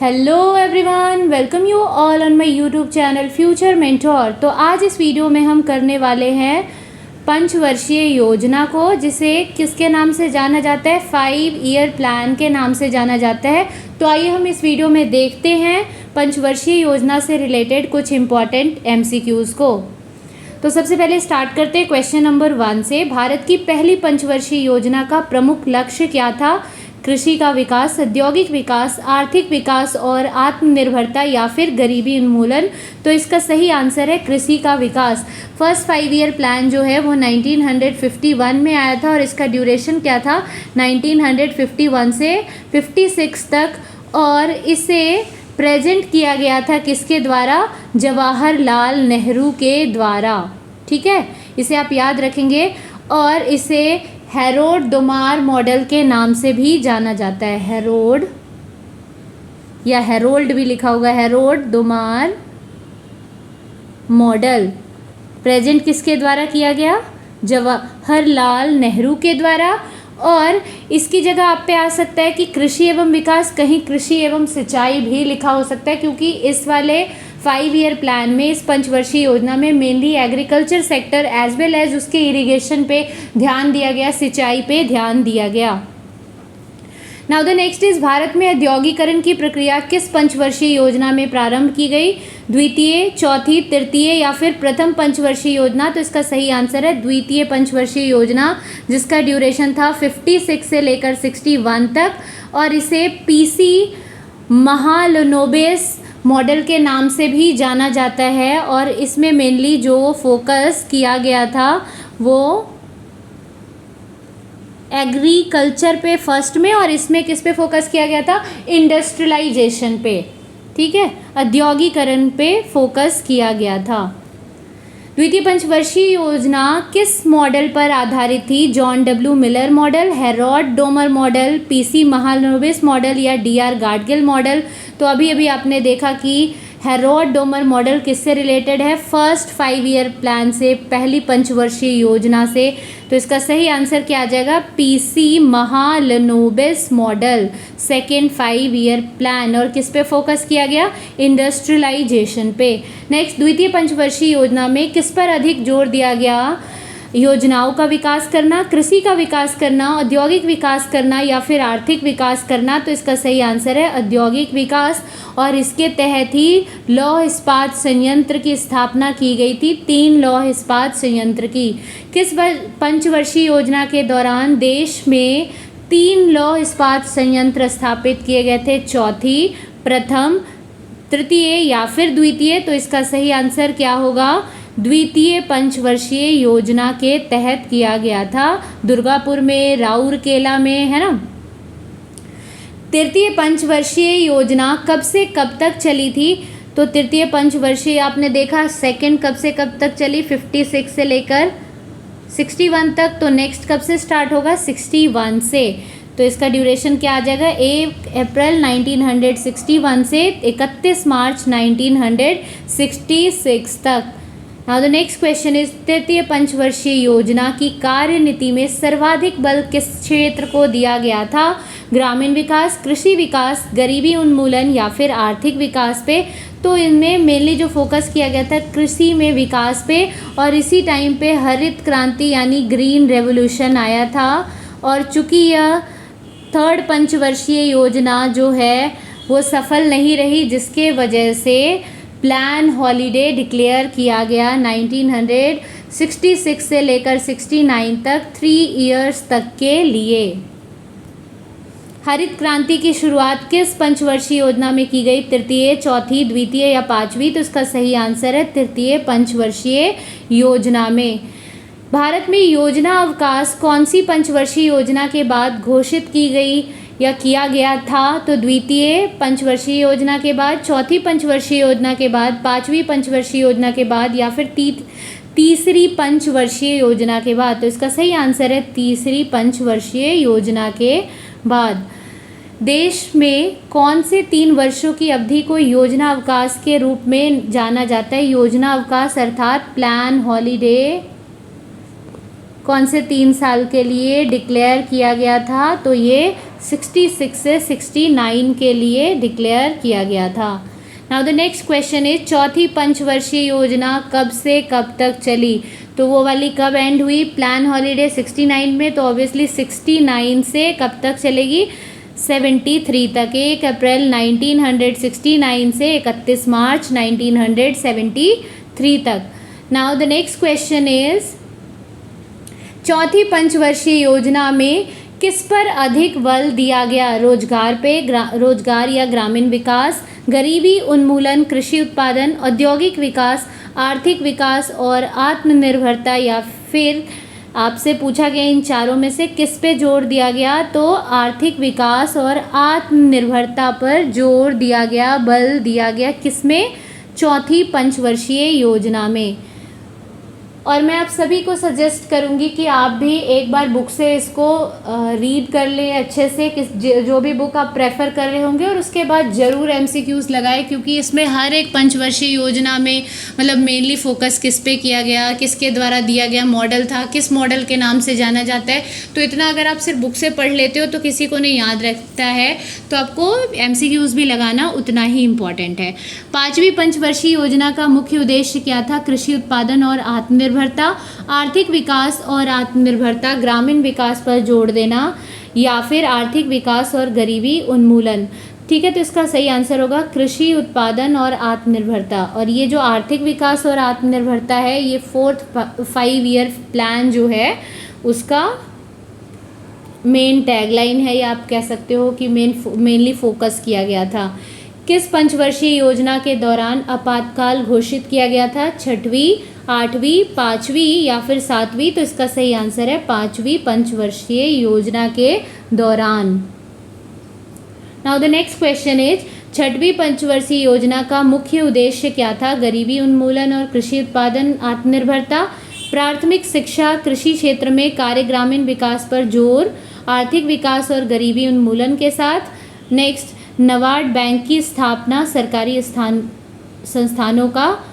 Hello everyone, welcome you all on my YouTube channel future mentor. तो आज इस video में हम करने वाले हैं पंचवर्षीय योजना को, जिसे किसके नाम से जाना जाता है, 5 ईयर प्लान के नाम से जाना जाता है। तो आइए हम इस वीडियो में देखते हैं पंचवर्षीय योजना से रिलेटेड कुछ इम्पॉर्टेंट MCQs को। तो सबसे पहले स्टार्ट करते हैं क्वेश्चन नंबर 1 से। भारत की पहली पंचवर्षीय योजना का प्रमुख लक्ष्य क्या था? कृषि का विकास, औद्योगिक विकास, आर्थिक विकास और आत्मनिर्भरता या फिर गरीबी उन्मूलन। तो इसका सही आंसर है कृषि का विकास। फर्स्ट 5 ईयर प्लान जो है वो 1951 में आया था और इसका ड्यूरेशन क्या था, 1951 से 56 तक। और इसे प्रेजेंट किया गया था किसके द्वारा? जवाहरलाल नेहरू के द्वारा। ठीक है, इसे आप याद रखेंगे। और इसे हेरोड डोमार मॉडल के नाम से भी जाना जाता है। हेरोड या हेरोल्ड भी लिखा होगा, हेरोड डोमार मॉडल प्रेजेंट किसके द्वारा किया गया? जवाहरलाल नेहरू के द्वारा। और इसकी जगह आप पे आ सकता है कि कृषि एवं विकास, कहीं कृषि एवं सिंचाई भी लिखा हो सकता है, क्योंकि इस वाले 5 ईयर प्लान में, इस पंचवर्षीय योजना में mainly agriculture sector as well as उसके इरिगेशन पे ध्यान दिया गया, सिंचाई पे ध्यान दिया गया। Now the next is, Bharat में औद्योगिकरण की प्रक्रिया किस पंचवर्षीय योजना में प्रारंभ की गई? द्वितीय, चौथी, तृतीय या फिर प्रथम पंचवर्षीय योजना? तो इसका सही आंसर है द्वितीय पंचवर्षीय योजना, जिसका ड्यूरेशन था 56 से लेकर 61 तक। और इसे PC महालनोबिस मॉडल के नाम से भी जाना जाता है। और इसमें मेनली जो फोकस किया गया था वो एग्रीकल्चर पे फर्स्ट में, और इसमें किस पे फोकस किया गया था? इंडस्ट्रियलाइजेशन पे। ठीक है, औद्योगिकरण पे फोकस किया गया था। द्वितीय पंचवर्षीय योजना किस मॉडल पर आधारित थी? John W Miller model, Herod Domar model, PC Mahalanobis model या DR गाडगिल मॉडल? तो अभी अभी आपने देखा कि हेरोड डोमर मॉडल किससे रिलेटेड है? फर्स्ट 5 ईयर प्लान से, पहली पंचवर्षीय योजना से। तो इसका सही आंसर क्या आ जाएगा? PC Mahalanobis model, second 5 year plan. और किस पे फोकस किया गया? इंडस्ट्रियलाइजेशन पे। नेक्स्ट, द्वितीय पंचवर्षीय योजना में किस पर अधिक जोर दिया गया? योजनाओं का विकास करना, कृषि का विकास करना, औद्योगिक विकास करना या फिर आर्थिक विकास करना? तो इसका सही आंसर है औद्योगिक विकास। और इसके तहत ही लौह इस्पात संयंत्र की स्थापना की गई थी, 3 लौह इस्पात संयंत्र की। किस पंचवर्षीय योजना के दौरान देश में 3 लौह इस्पात संयंत्र स्थापित किए गए थे? चौथी, प्रथम, तृतीय या फिर द्वितीय? तो इसका सही आंसर क्या होगा? द्वितीय पंचवर्षीय योजना के तहत किया गया था, दुर्गापुर में, राउरकेला में, है ना। तृतीय पंचवर्षीय योजना कब से कब तक चली थी? तो तृतीय पंचवर्षीय आपने देखा सेकंड कब से कब तक चली? 56 से लेकर 61 तक। तो नेक्स्ट कब से स्टार्ट होगा? 61 से। तो इसका ड्यूरेशन क्या आ जाएगा? 1 अप्रैल 1961 से 31 मार्च 1966 तक। Now the next question is, तृतीय पंचवर्षीय योजना की कार्यनीति में सर्वाधिक बल किस क्षेत्र को दिया गया था? ग्रामीण विकास, कृषि विकास, गरीबी उन्मूलन या फिर आर्थिक विकास पे? तो इनमें मेनली जो फोकस किया गया था कृषि में विकास पे। और इसी टाइम पे हरित क्रांति यानी ग्रीन रेवोल्यूशन आया था। और चूंकि यह थर्ड पंचवर्षीय योजना जो है वो सफल नहीं रही, जिसके वजह से प्लान हॉलीडे डिक्लेयर किया गया 1966 से लेकर 69 तक, 3 इयर्स तक के लिए। हरित क्रांति की शुरुआत किस पंचवर्षीय योजना में की गई? तृतीय, चौथी, द्वितीय या पांचवी? तो इसका सही आंसर है तृतीय पंचवर्षीय योजना में। भारत में योजना अवकाश कौन सी पंचवर्षीय योजना के बाद घोषित की गई या किया गया था? तो द्वितीय पंचवर्षीय योजना के बाद, चौथी पंचवर्षीय योजना के बाद, पांचवी पंचवर्षीय योजना के बाद या फिर तीसरी पंचवर्षीय योजना के बाद? तो इसका सही आंसर है तीसरी पंचवर्षीय योजना के बाद। देश में कौन से 3 वर्षों की अवधि को योजना अवकाश के रूप में जाना जाता है? योजना अवकाश अर्थात प्लान हॉलीडे कौन से 3 साल के लिए डिक्लेयर किया गया था? तो ये 66 से 69 के लिए डिक्लेयर किया गया था। Now the next question is चौथी पंचवर्षीय योजना कब से कब तक चली? तो वो वाली कब एंड हुई? प्लान हॉलीडे 69 में, तो ऑब्वियसली 69 से कब तक चलेगी? 73 तक, 1 अप्रैल 1969 से 31 मार्च 1973 तक। Now the next question is चौथी पंचवर्षीय योजना में किस पर अधिक बल दिया गया? रोजगार पे, रोजगार या ग्रामीण विकास, गरीबी उन्मूलन, कृषि उत्पादन, औद्योगिक विकास, आर्थिक विकास और आत्मनिर्भरता, या फिर आपसे पूछा गया इन चारों में से किस पे जोर दिया गया? तो आर्थिक विकास और आत्मनिर्भरता पर जोर दिया गया, बल दिया गया। किसमें? चौथी पंचवर्षीय योजना में। और मैं आप सभी को सजेस्ट करूंगी कि आप भी एक बार बुक से इसको रीड कर लें अच्छे से, जो भी बुक आप प्रेफर कर रहे होंगे, और उसके बाद ज़रूर MCQs लगाएं, क्योंकि इसमें हर एक पंचवर्षीय योजना में मतलब मेनली फोकस किस पे किया गया, किसके द्वारा दिया गया मॉडल था, किस मॉडल के नाम से जाना जाता है। तो इतना अगर आप सिर्फ बुक से पढ़ लेते हो तो किसी को नहीं याद रखता है, तो आपको MCQs भी लगाना उतना ही इम्पॉर्टेंट है। पाँचवीं पंचवर्षीय योजना का मुख्य उद्देश्य क्या था? कृषि उत्पादन और आत्मनिर्भरता, आर्थिक विकास और आत्मनिर्भरता, ग्रामीण विकास पर जोर देना, या फिर आर्थिक विकास और गरीबी उन्मूलन। ठीक है, तो इसका सही आंसर होगा कृषि उत्पादन और आत्मनिर्भरता। और ये जो आर्थिक विकास और आत्मनिर्भरता है, ये 4th 5 ईयर प्लान जो है उसका मेन टैगलाइन है, या आप कह सकते हो कि मेनली फोकस किया गया था। किस पंचवर्षीय योजना के दौरान आपातकाल घोषित किया गया था? 6वीं, 8वीं, 5वीं या फिर 7वीं? तो इसका सही आंसर है 5वीं पंचवर्षीय योजना के दौरान। Now the next question is 6वीं पंचवर्षीय योजना का मुख्य उद्देश्य क्या था? गरीबी उन्मूलन और कृषि उत्पादन, आत्मनिर्भरता, प्राथमिक शिक्षा, कृषि क्षेत्र में कार्य, ग्रामीण विकास पर जोर, आर्थिक विकास और गरीबी उन्मूलन के साथ। नेक्स्ट, नाबार्ड बैंक की स्थापना, सरकारी संस्थानों का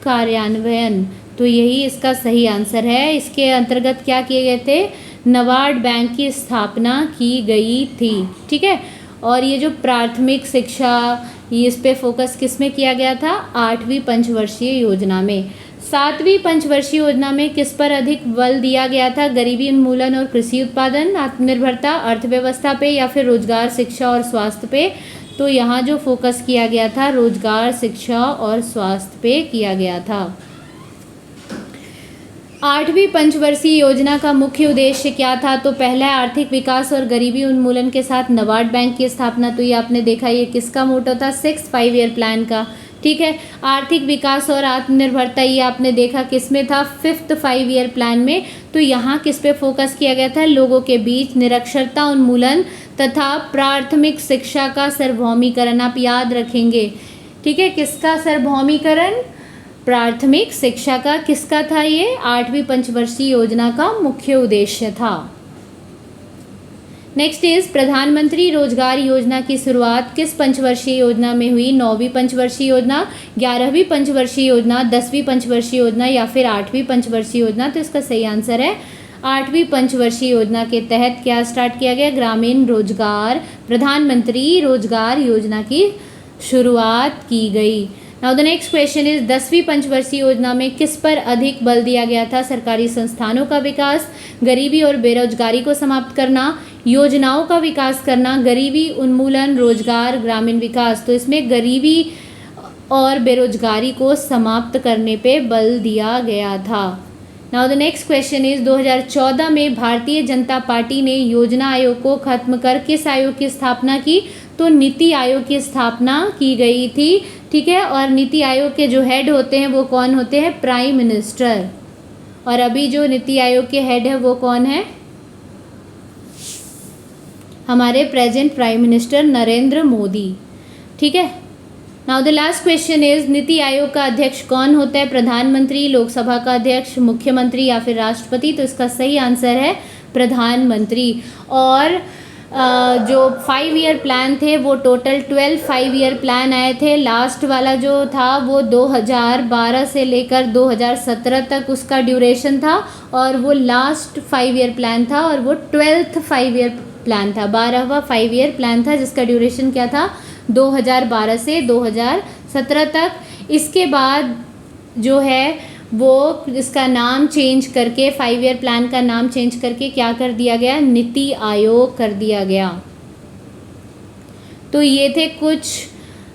कार्यान्वयन। तो यही इसका सही आंसर है। इसके अंतर्गत क्या किए गए थे? नाबार्ड बैंक की स्थापना की गई थी। ठीक है, और ये जो प्राथमिक शिक्षा, ये इस पे फोकस किस में किया गया था? 8वीं पंचवर्षीय योजना में। 7वीं पंचवर्षीय योजना में किस पर अधिक बल दिया गया था? गरीबी उन्मूलन और कृषि उत्पादन, आत्मनिर्भरता, अर्थव्यवस्था पे, या फिर रोजगार, शिक्षा और स्वास्थ्य पे? तो यहाँ जो फोकस किया गया था रोजगार, शिक्षा और स्वास्थ्य पे किया गया था। 8वीं पंचवर्षीय योजना का मुख्य उद्देश्य क्या था? तो पहला है आर्थिक विकास और गरीबी उन्मूलन के साथ नाबार्ड बैंक की स्थापना। तो ये आपने देखा, ये किसका मोटो था? 6th 5 ईयर प्लान का। ठीक है, आर्थिक विकास और आत्मनिर्भरता, ये आपने देखा किस में था? 5th 5 ईयर प्लान में। तो यहाँ किस पे फोकस किया गया था? लोगों के बीच निरक्षरता उन्मूलन तथा प्राथमिक शिक्षा का सार्वभौमिकरण। आप याद रखेंगे, ठीक है, किसका सार्वभौमिकरण? प्राथमिक शिक्षा का। किसका था ये? 8वीं पंचवर्षीय योजना का मुख्य उद्देश्य था। नेक्स्ट इज प्रधानमंत्री रोजगार योजना की शुरुआत किस पंचवर्षीय योजना में हुई? 9वीं पंचवर्षीय योजना, 11वीं पंचवर्षीय योजना, 10वीं पंचवर्षीय योजना, या फिर 8वीं पंचवर्षीय योजना? तो इसका सही आंसर है 8वीं पंचवर्षीय योजना के तहत क्या स्टार्ट किया गया? ग्रामीण रोजगार, प्रधानमंत्री रोजगार योजना की शुरुआत की गई। Now the next question is 10वीं पंचवर्षीय योजना में किस पर अधिक बल दिया गया था? सरकारी संस्थानों का विकास, गरीबी और बेरोजगारी को समाप्त करना, योजनाओं का विकास करना, गरीबी उन्मूलन, रोजगार, ग्रामीण विकास। तो इसमें गरीबी और बेरोजगारी को समाप्त करने पे बल दिया गया था। Now the next question is 2014 में भारतीय जनता पार्टी ने योजना आयोग को खत्म कर किस आयोग की स्थापना की? तो नीति आयोग की स्थापना की गई थी। ठीक है, और नीति आयोग के जो हेड होते हैं वो कौन होते हैं? Prime minister. और अभी जो नीति आयोग के हेड है वो कौन है? हमारे present prime minister Narendra Modi. ठीक है, now the last question is NITI Aayog का अध्यक्ष कौन होता है? प्रधानमंत्री, लोकसभा का अध्यक्ष, मुख्यमंत्री या फिर राष्ट्रपति? तो इसका सही आंसर है प्रधानमंत्री। और जो 5 ईयर प्लान थे वो टोटल 12 5 ईयर प्लान आए थे। लास्ट वाला जो था वो 2012 से लेकर 2017 तक उसका ड्यूरेशन था, और वो लास्ट 5 ईयर प्लान था, और वो 12th 5 ईयर प्लान था, 12वां 5 ईयर प्लान था, जिसका ड्यूरेशन क्या था 2012 से 2017 तक। इसके बाद जो है वो इसका नाम चेंज करके 5 ईयर प्लान का नाम चेंज करके क्या कर दिया गया, नीति आयोग कर दिया गया। तो ये थे कुछ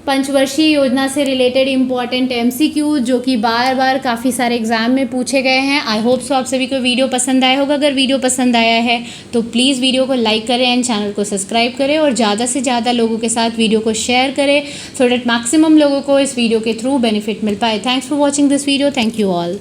पंचवर्षीय योजना से रिलेटेड इम्पॉर्टेंट MCQ जो कि बार बार काफ़ी सारे एग्जाम में पूछे गए हैं। आई होप सो आप सभी को वीडियो पसंद आया होगा। अगर वीडियो पसंद आया है तो प्लीज़ वीडियो को लाइक करें एंड चैनल को सब्सक्राइब करें और ज़्यादा से ज़्यादा लोगों के साथ वीडियो को शेयर करें सो डैट मैक्सिमम लोगों को इस वीडियो के थ्रू बेनिफिट मिल पाए। Thanks for watching this video. Thank you all.